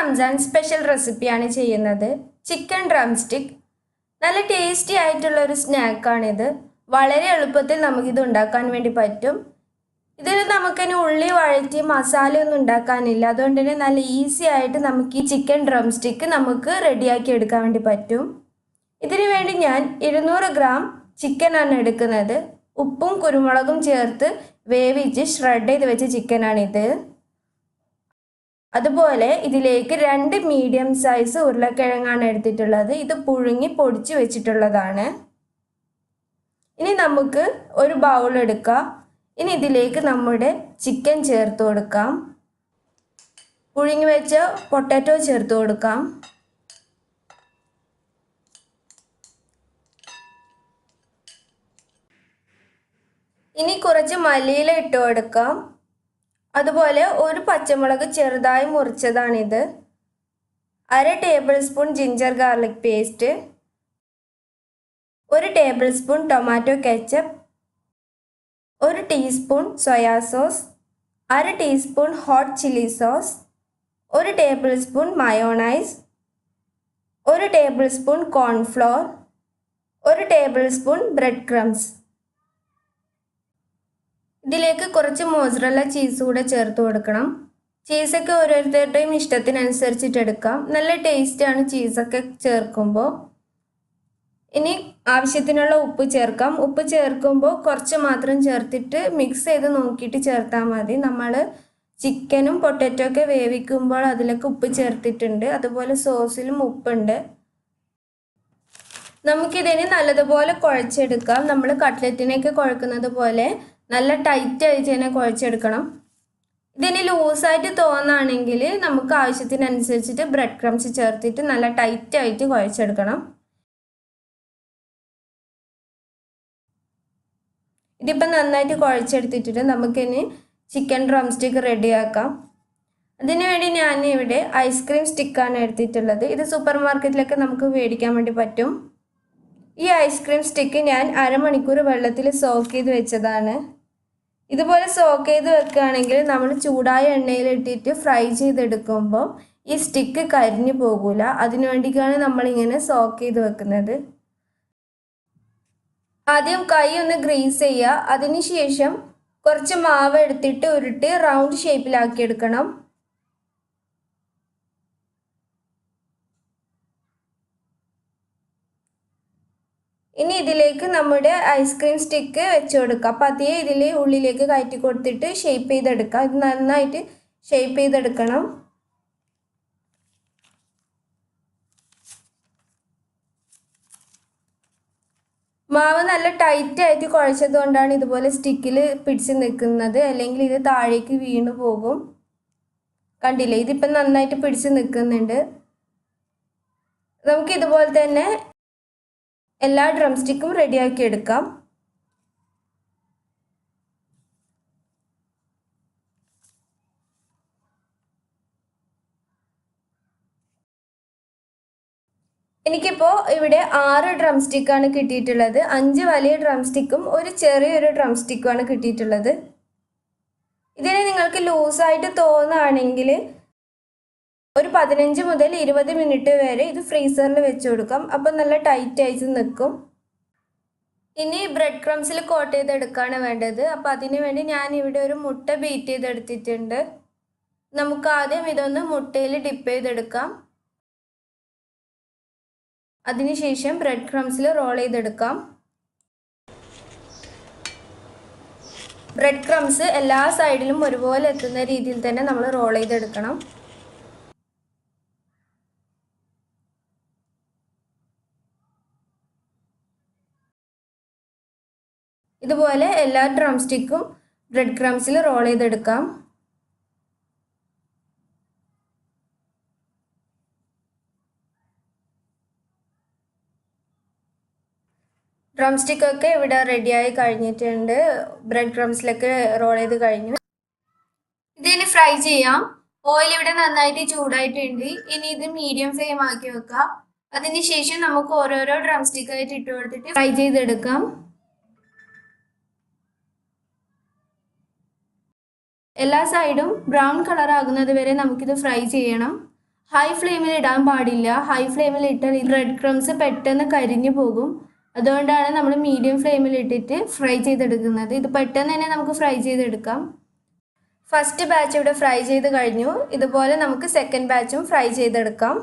Ramzan special റെസിപ്പിയാണ് ചെയ്യുന്നത്. Chicken drumstick. നല്ല ടേസ്റ്റി ആയിട്ടുള്ള ഒരു സ്നാക്കാണിത്. വളരെ എളുപ്പത്തിൽ നമുക്കിത് ഉണ്ടാക്കാൻ വേണ്ടി പറ്റും. ഇതിൽ നമുക്കിനി ഉള്ളി വഴറ്റി മസാലയൊന്നും ഉണ്ടാക്കാനില്ല. അതുകൊണ്ട് തന്നെ നല്ല ഈസി ആയിട്ട് നമുക്ക് ഈ ചിക്കൻ ഡ്രംസ്റ്റിക്ക് നമുക്ക് റെഡിയാക്കി എടുക്കാൻ വേണ്ടി പറ്റും. ഇതിനു വേണ്ടി ഞാൻ 200 ഗ്രാം ചിക്കനാണ് എടുക്കുന്നത്. ഉപ്പും കുരുമുളകും ചേർത്ത് വേവിച്ച് ഷ്രെഡ് ചെയ്ത് വെച്ച ചിക്കനാണിത്. അതുപോലെ ഇതിലേക്ക് 2 മീഡിയം സൈസ് ഉരുളക്കിഴങ്ങാണ് എടുത്തിട്ടുള്ളത്. ഇത് പുഴുങ്ങി പൊടിച്ച് വെച്ചിട്ടുള്ളതാണ്. ഇനി നമുക്ക് ഒരു ബൗൾ എടുക്കാം. ഇനി ഇതിലേക്ക് നമ്മുടെ ചിക്കൻ ചേർത്ത് കൊടുക്കാം. പുഴുങ്ങി വെച്ച പൊട്ടാറ്റോ ചേർത്ത് കൊടുക്കാം. ഇനി കുറച്ച് മല്ലിയില ഇട്ട് കൊടുക്കാം. അതുപോലെ ഒരു പച്ചമുളക് ചെറുതായി മുറിച്ചതാണിത്. 1/2 table spoon ginger garlic paste, 1 table spoon tomato ketchup, 1 teaspoon soya sauce, 1/2 teaspoon hot chilli sauce, 1 table spoon mayonnaise, 1 table spoon cornflour, 1 table spoon bread crumbs. ഇതിലേക്ക് കുറച്ച് മോസറല്ല ചീസ് കൂടെ ചേർത്ത് കൊടുക്കണം. ചീസൊക്കെ ഓരോരുത്തരുടെയും ഇഷ്ടത്തിനനുസരിച്ചിട്ട് എടുക്കാം. നല്ല ടേസ്റ്റാണ് ചീസൊക്കെ ചേർക്കുമ്പോൾ. ഇനി ആവശ്യത്തിനുള്ള ഉപ്പ് ചേർക്കാം. ഉപ്പ് ചേർക്കുമ്പോൾ കുറച്ച് മാത്രം ചേർത്തിട്ട് മിക്സ് ചെയ്ത് നോക്കിയിട്ട് ചേർത്താൽ മതി. നമ്മൾ ചിക്കനും പൊട്ടാറ്റോ ഒക്കെ വേവിക്കുമ്പോൾ അതിലൊക്കെ ഉപ്പ് ചേർത്തിട്ടുണ്ട്. അതുപോലെ സോസിലും ഉപ്പുണ്ട്. നമുക്കിതിനെ നല്ലതുപോലെ കുഴച്ചെടുക്കാം. നമ്മൾ കട്ട്ലറ്റിനൊക്കെ കുഴക്കുന്നത് പോലെ നല്ല ടൈറ്റ് ആയിട്ട് തന്നെ കുഴച്ചെടുക്കണം. ഇതിന് ലൂസായിട്ട് തോന്നുകയാണെങ്കിൽ നമുക്ക് ആവശ്യത്തിനനുസരിച്ചിട്ട് ബ്രെഡ് ക്രംസ് ചേർത്തിട്ട് നല്ല ടൈറ്റ് ആയിട്ട് കുഴച്ചെടുക്കണം. ഇതിപ്പോൾ നന്നായിട്ട് കുഴച്ചെടുത്തിട്ട് നമുക്കിനി ചിക്കൻ ഡ്രംസ്റ്റിക്ക് റെഡിയാക്കാം. അതിനുവേണ്ടി ഞാൻ ഇവിടെ ഐസ്ക്രീം സ്റ്റിക്കാണ് എടുത്തിട്ടുള്ളത്. ഇത് സൂപ്പർ മാർക്കറ്റിലൊക്കെ നമുക്ക് മേടിക്കാൻ വേണ്ടി പറ്റും. ഈ ഐസ്ക്രീം സ്റ്റിക്ക് ഞാൻ 1/2 മണിക്കൂർ വെള്ളത്തിൽ സോക്ക് ചെയ്ത് വെച്ചതാണ്. ഇതുപോലെ സോക്ക് ചെയ്ത് വെക്കുകയാണെങ്കിൽ നമ്മൾ ചൂടായ എണ്ണയിലിട്ടിട്ട് ഫ്രൈ ചെയ്തെടുക്കുമ്പോൾ ഈ സ്റ്റിക്ക് കരിഞ്ഞു പോകില്ല. അതിനു വേണ്ടിയിട്ടാണ് നമ്മളിങ്ങനെ സോക്ക് ചെയ്ത് വെക്കുന്നത്. ആദ്യം കൈ ഒന്ന് ഗ്രീസ് ചെയ്യുക. അതിനുശേഷം കുറച്ച് മാവ് എടുത്തിട്ട് ഉരുട്ടി റൗണ്ട് ഷേപ്പിലാക്കി എടുക്കണം. ഇനി ഇതിലേക്ക് നമ്മുടെ ഐസ്ക്രീം സ്റ്റിക്ക് വെച്ച് കൊടുക്കുക. പതിയെ ഇതിൽ ഉള്ളിലേക്ക് കയറ്റി കൊടുത്തിട്ട് ഷേപ്പ് ചെയ്തെടുക്കുക. ഇത് നന്നായിട്ട് ഷേപ്പ് ചെയ്തെടുക്കണം. മാവ് നല്ല ടൈറ്റ് ആയിട്ട് കുഴച്ചത് കൊണ്ടാണ് ഇതുപോലെ സ്റ്റിക്കിൽ പിടിച്ച് നിൽക്കുന്നത്. അല്ലെങ്കിൽ ഇത് താഴേക്ക് വീണു പോകും. കണ്ടില്ലേ, ഇതിപ്പം നന്നായിട്ട് പിടിച്ച് നിൽക്കുന്നുണ്ട്. നമുക്ക് ഇതുപോലെ തന്നെ എല്ലാ ഡ്രംസ്റ്റിക്കും റെഡിയാക്കി എടുക്കാം. എനിക്കിപ്പോൾ ഇവിടെ 6 ഡ്രംസ്റ്റിക്കാണ് കിട്ടിയിട്ടുള്ളത്. 5 വലിയ ഡ്രംസ്റ്റിക്കും ഒരു ചെറിയൊരു ഡ്രംസ്റ്റിക്കുമാണ് കിട്ടിയിട്ടുള്ളത്. ഇതിന് നിങ്ങൾക്ക് ലൂസായിട്ട് തോന്നുകയാണെങ്കിൽ ഒരു 15 മുതൽ 20 മിനിറ്റ് വരെ ഇത് ഫ്രീസറിൽ വെച്ച് കൊടുക്കാം. അപ്പോൾ നല്ല ടൈറ്റ് ആയിട്ട് നിൽക്കും. ഇനി ബ്രെഡ് ക്രംസിൽ കോട്ട് ചെയ്തെടുക്കുകയാണ് വേണ്ടത്. അപ്പോൾ അതിന് വേണ്ടി ഞാൻ ഇവിടെ ഒരു മുട്ട ബീറ്റ് ചെയ്തെടുത്തിട്ടുണ്ട്. നമുക്ക് ആദ്യം ഇതൊന്ന് മുട്ടയിൽ ഡിപ്പ് ചെയ്തെടുക്കാം. അതിനുശേഷം ബ്രെഡ് ക്രംസിൽ റോൾ ചെയ്തെടുക്കാം. ബ്രെഡ് ക്രംസ് എല്ലാ സൈഡിലും ഒരുപോലെ എത്തുന്ന രീതിയിൽ തന്നെ നമ്മൾ റോൾ ചെയ്തെടുക്കണം. ഇതുപോലെ എല്ലാ ഡ്രംസ്റ്റിക്കും ബ്രെഡ് ക്രംസിൽ റോൾ ചെയ്തെടുക്കാം. ഡ്രംസ്റ്റിക്കൊക്കെ ഇവിടെ റെഡിയായി കഴിഞ്ഞിട്ടുണ്ട്. ബ്രെഡ് ക്രംസിലൊക്കെ റോൾ ചെയ്ത് കഴിഞ്ഞു. ഇതിന് ഫ്രൈ ചെയ്യാം. ഓയിൽ ഇവിടെ നന്നായിട്ട് ചൂടായിട്ടുണ്ട്. ഇനി ഇത് മീഡിയം ഫ്ലെയിം ആക്കി വെക്കാം. അതിനുശേഷം നമുക്ക് ഓരോരോ ഡ്രംസ്റ്റിക്കായിട്ട് ഇട്ട് കൊടുത്തിട്ട് ഫ്രൈ ചെയ്തെടുക്കാം. എല്ലാ സൈഡും ബ്രൗൺ കളർ ആകുന്നത് വരെ നമുക്കിത് ഫ്രൈ ചെയ്യണം. ഹൈ ഫ്ലെയിമിൽ ഇടാൻ പാടില്ല. ഹൈ ഫ്ലെയിമിൽ ഇട്ടാൽ ഈ ബ്രെഡ് ക്രംസ് പെട്ടെന്ന് കരിഞ്ഞു പോകും. അതുകൊണ്ടാണ് നമ്മൾ മീഡിയം ഫ്ലെയിമിൽ ഇട്ടിട്ട് ഫ്രൈ ചെയ്തെടുക്കുന്നത്. ഇത് പെട്ടെന്ന് തന്നെ നമുക്ക് ഫ്രൈ ചെയ്തെടുക്കാം. ഫസ്റ്റ് ബാച്ച് ഇവിടെ ഫ്രൈ ചെയ്ത് കഴിഞ്ഞു. ഇതുപോലെ നമുക്ക് സെക്കൻഡ് ബാച്ചും ഫ്രൈ ചെയ്തെടുക്കാം.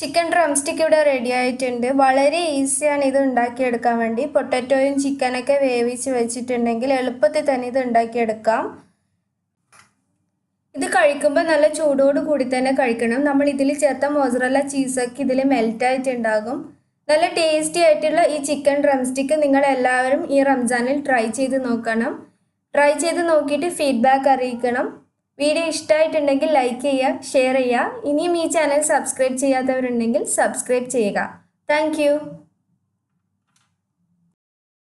ചിക്കൻ ഡ്രംസ്റ്റിക്ക് ഇവിടെ റെഡി ആയിട്ടുണ്ട്. വളരെ ഈസിയാണ് ഇത് ഉണ്ടാക്കിയെടുക്കാൻ വേണ്ടി. പൊട്ടറ്റോയും ചിക്കനൊക്കെ വേവിച്ച് വെച്ചിട്ടുണ്ടെങ്കിൽ എളുപ്പത്തിൽ തന്നെ ഇത് ഉണ്ടാക്കിയെടുക്കാം. ഇത് കഴിക്കുമ്പോൾ നല്ല ചൂടോട് കൂടി തന്നെ കഴിക്കണം. നമ്മൾ ഇതിൽ ചേർത്ത മോസറല്ല ചീസൊക്കെ ഇതിൽ മെൽറ്റായിട്ടുണ്ടാകും. നല്ല ടേസ്റ്റി ആയിട്ടുള്ള ഈ ചിക്കൻ ഡ്രംസ്റ്റിക്ക് നിങ്ങൾ എല്ലാവരും ഈ റംസാനിൽ ട്രൈ ചെയ്ത് നോക്കണം. ട്രൈ ചെയ്ത് നോക്കിയിട്ട് ഫീഡ്ബാക്ക് അറിയിക്കണം. വീഡിയോ ഇഷ്ടമായിട്ടുണ്ടെങ്കിൽ ലൈക്ക് ചെയ്യുക, ഷെയർ ചെയ്യുക. ഇനിയും ഈ ചാനൽ സബ്സ്ക്രൈബ് ചെയ്യാത്തവരുണ്ടെങ്കിൽ സബ്സ്ക്രൈബ് ചെയ്യുക. താങ്ക്